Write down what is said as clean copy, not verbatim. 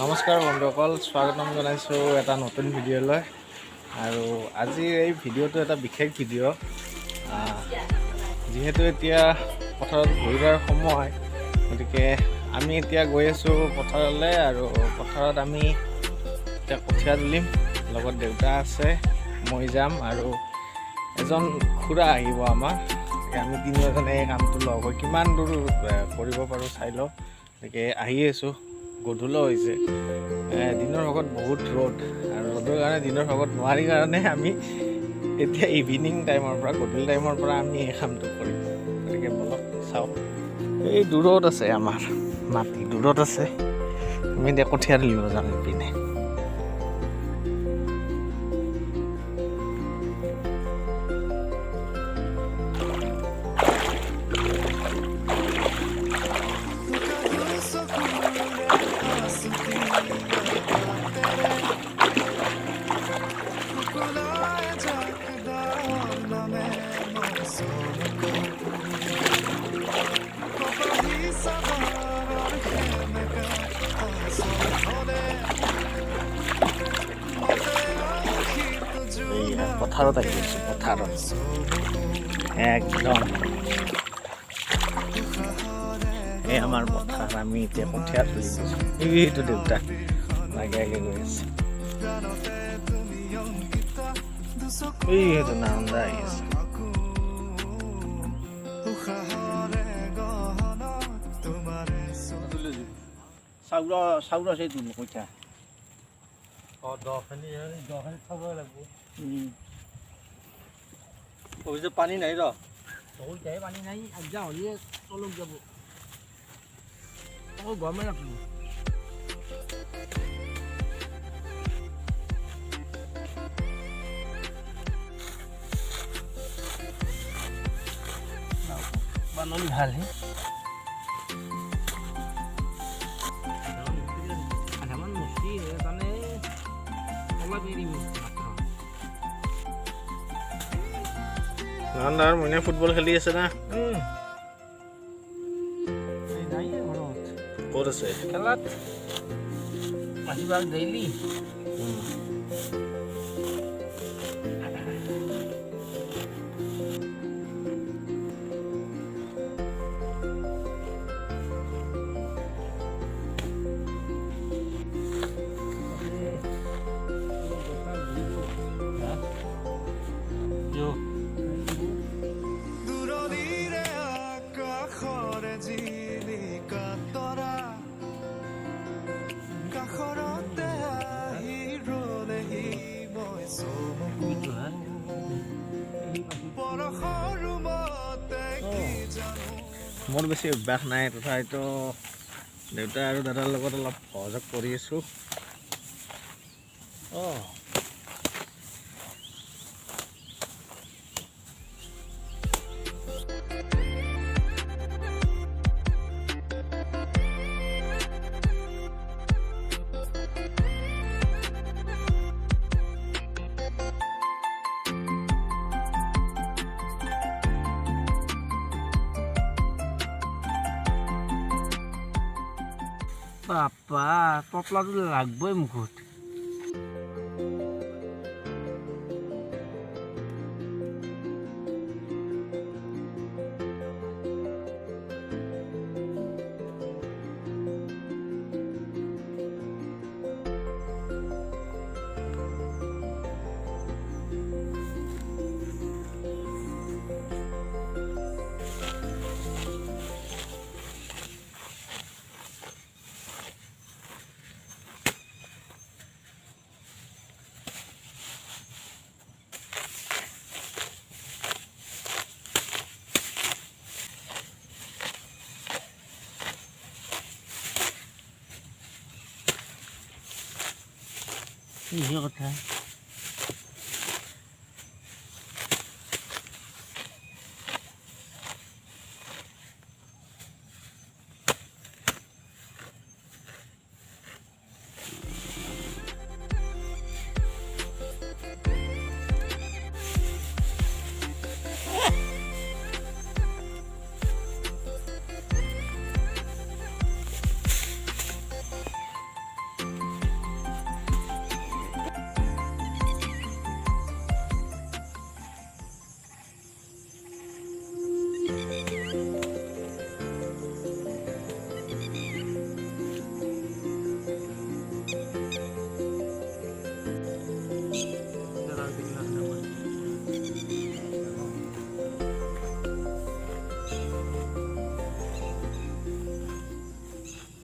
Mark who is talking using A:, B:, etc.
A: নমস্কাৰ বন্ধুসকল, স্বাগতম জনাইছোঁ এটা নতুন ভিডিঅ'লৈ। আৰু আজি এই ভিডিঅ'টো এটা বিশেষ ভিডিঅ'। যিহেতু এতিয়া পথাৰত ভৰি ৰোৱাৰ সময়, গতিকে আমি এতিয়া গৈ আছোঁ পথাৰলৈ। আৰু পথাৰত আমি এতিয়া কঠীয়া তুলিম, লগত দেউতা আছে, মই যাম আৰু এজন খুৰা আহিব আমাৰ। আমি তিনিওজনে এই কামটো লগ হৈ কিমান দূৰ কৰিব পাৰোঁ চাই লওঁ। গতিকে আহি আছোঁ। গধূলা হৈছে, দিনৰ ভাগত বহুত ৰ'দ, আৰু ৰ'দৰ কাৰণে দিনৰ ভাগত নোৱাৰি কাৰণে আমি এতিয়া ইভিনিং টাইমৰ পৰা গধূলি টাইমৰ পৰা আমি এই কামটো কৰিম। গতিকে বলক চাওক, এই দূৰত আছে আমাৰ মাটি, দূৰত আছে। আমি এতিয়া কঠীয়া তুলিব যাম ইপিনে। পথাৰত আহি আছোঁ, পথাৰত একদম এই আমাৰ পথাৰ। আমি এতিয়া কঠীয়া তুলি দিছোঁ। এইটো দেউতা আগে আগে গৈ আছে, এইটো নান্দা আহি আছে।
B: চাউল আছে তুমি কঠীয়া
A: দহখানি চাব লাগিব।
B: অভিযোগ পানী নাই ৰ
C: পানী নাই, আজ্ঞা হ'লে তলক যাব। আকৌ গৰমে ৰাখিব। বানলি ভাল হে আধামান মস্তি সেইকাৰণে অলপ এৰিব।
A: নান্দাৰ মইনা ফুটবল খেলি আছে না? ক'ত আছে?
C: খেলাত আহিব ডেইলি।
A: মোৰ বেছি অভ্যাস নাই, তথাপিতো দেউতা আৰু দাদাৰ লগত অলপ সহযোগ কৰি আছোঁ।
C: বাপ্পা তপলাটো লাগবই মুখত। কথা